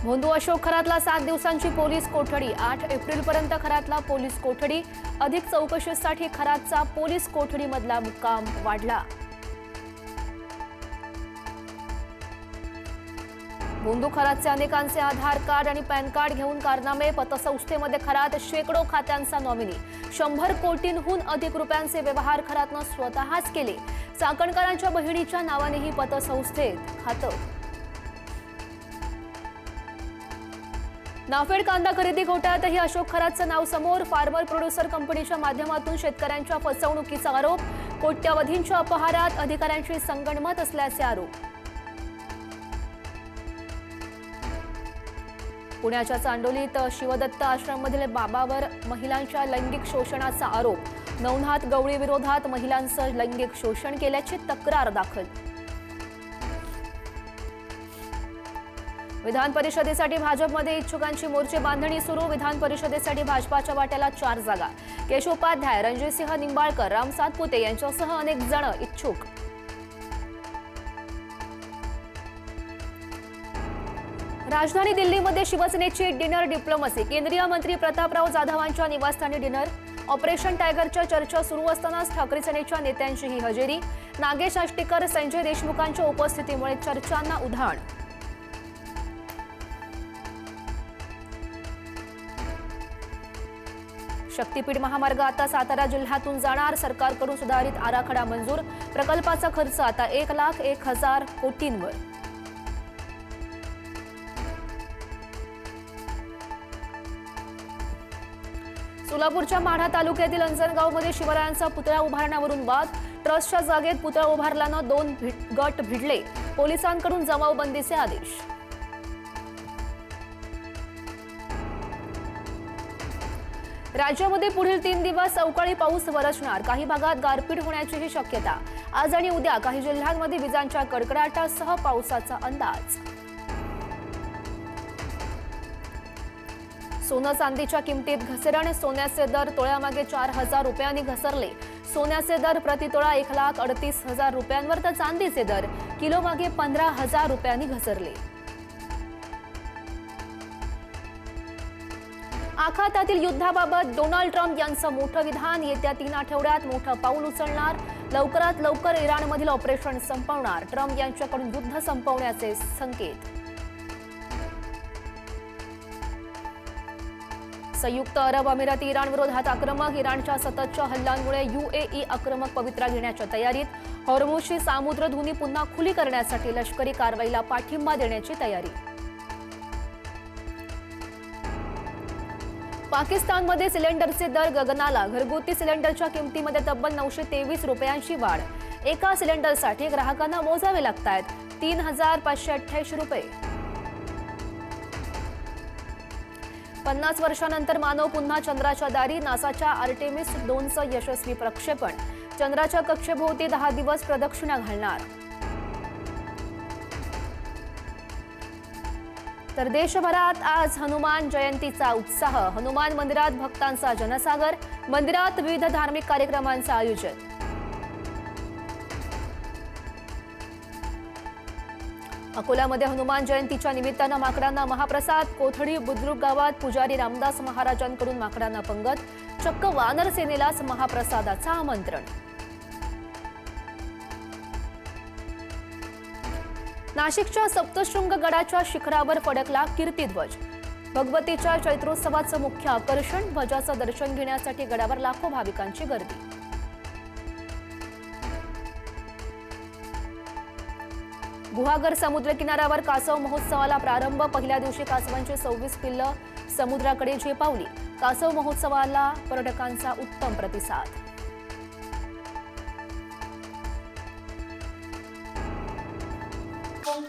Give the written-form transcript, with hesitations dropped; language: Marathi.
भोंदू अशोक खरातला 7 दिवसांची पोलीस कोठडी। 8 एप्रिलपर्यंत खरातला पोलीस कोठडी। अधिक चौकशीसाठी खरातचा पोलीस कोठडीमधला मुक्काम वाढला। भोंदू खरातचे अनेकांचे आधार कार्ड आणि पॅन कार्ड घेऊन कारनामे। पतसंस्थेमध्ये खरात शेकडो खात्यांचा नॉमिनी। 100 कोटींहून अधिक रुपयांचे व्यवहार खरातनं स्वतःच केले। चाकणकरांच्या बहिणीच्या नावानेही पतसंस्थेत खातं। नाफेड कांदा खरेदी घोटाळ्यातही अशोक खरातचं नाव समोर। फार्मर प्रोड्युसर कंपनीच्या माध्यमातून शेतकऱ्यांच्या फसवणुकीचा आरोप। कोट्यवधींच्या अपहारात अधिकाऱ्यांची संगनमत असल्याचे आरोप। पुण्याच्या चांडोलीत शिवदत्त आश्रममधील बाबावर महिलांच्या लैंगिक शोषणाचा आरोप। नवनाथ गवळी विरोधात महिलांचं लैंगिक शोषण केल्याची तक्रार दाखल। विधान परिषदेसाठी भाजपमध्ये इच्छुकांची मोर्चे बांधणी सुरू। विधान परिषदेसाठी भाजपाच्या वाट्याला 4 जागा। केशवोपाध्याय, रणजितसिंह निंबाळकर, राम सातपुते यांच्यासह अनेक जण इच्छुक। राजधानी दिल्लीमध्ये शिवसेनेची डिनर डिप्लोमसी। केंद्रीय मंत्री प्रतापराव जाधवांच्या निवासस्थानी डिनर। ऑपरेशन टायगरच्या चर्चा सुरू असतानाच ठाकरे सेनेच्या नेत्यांचीही हजेरी। नागेश आष्टीकर, संजय देशमुखांच्या उपस्थितीमुळे चर्चांना उधाण। शक्तीपीठ महामार्ग आता सातारा जिल्ह्यातून जाणार। सरकारकडून सुधारित आराखडा मंजूर। प्रकल्पाचा खर्च आता 1,01,000 कोटींवर। सोलापूरच्या माढा तालुक्यातील अंजनगावमध्ये शिवरायांचा पुतळा उभारण्यावरून वाद। ट्रस्टच्या जागेत पुतळा उभारल्यानं 2 गट भिडले। पोलिसांकडून जमावबंदीचे आदेश। राज्यामध्ये पुढील 3 दिवस अवकाळी पाऊस बरसणार। काही भागात गारपीट होण्याचीही शक्यता। आज आणि उद्या काही जिल्ह्यांमध्ये विजांच्या कडकडाटासह पावसाचा अंदाज। सोनं चांदीच्या किमतीत घसरण। सोन्याचे दर तोळ्यामागे 4,000 रुपयांनी घसरले। सोन्याचे दर प्रतितोळा 1,38,000 रुपयांवर तर चांदीचे दर किलोमागे 15,000 रुपयांनी घसरले। आखातातील युद्धाबाबत डोनाल्ड ट्रम्प यांचं मोठं विधान। येत्या 3 आठवड्यात मोठं पाऊल उचलणार। लवकरात लवकर इराणमधील ऑपरेशन संपवणार। ट्रम्प यांच्याकडून युद्ध संपवण्याचे संकेत। संयुक्त अरब अमिराती इराण विरोधात आक्रमक। इराणच्या सततच्या हल्ल्यांमुळे UAE आक्रमक पवित्रा घेण्याच्या तयारीत। हॉर्मुझची सामुद्रधुनी पुन्हा खुली करण्यासाठी लष्करी कारवाईला पाठिंबा देण्याची तयारी। पाकिस्तानमध्ये सिलेंडरचे दर गगनाला। घरगुती सिलेंडरच्या किमतीमध्ये तब्बल 923 रुपयांची वाढ। एका सिलेंडरसाठी ग्राहकांना मोजावे लागतात 3,588 रुपये। 50 वर्षांनंतर मानव पुन्हा चंद्राच्या दारी। नासाच्या आर्टेमिस 2चं यशस्वी प्रक्षेपण। चंद्राच्या कक्षेभोवती 10 दिवस प्रदक्षिणा घालणार। तर देशभरात आज हनुमान जयंतीचा उत्साह। हनुमान मंदिरात भक्तांचा जनसागर। मंदिरात विविध धार्मिक कार्यक्रमांचं आयोजन। अकोल्यामध्ये हनुमान जयंतीच्या निमित्तानं माकडांना महाप्रसाद। कोथडी बुद्रुक गावात पुजारी रामदास महाराजांकडून माकडांना पंगत। चक्क वानर सेनेलाच महाप्रसादाचं आमंत्रण। नाशिकच्या सप्तशृंग गडाच्या शिखरावर फडकला कीर्तिध्वज। भगवतीच्या चैत्रोत्सवाचं मुख्य आकर्षण। ध्वजाचं दर्शन घेण्यासाठी गडावर लाखो भाविकांची गर्दी। गुहागर समुद्र किनाऱ्यावर कासव महोत्सवाला प्रारंभ। पहिल्या दिवशी कासवांची 26 पिल्लं समुद्राकडे झेपावली। कासव महोत्सवाला पर्यटकांचा उत्तम प्रतिसाद। Con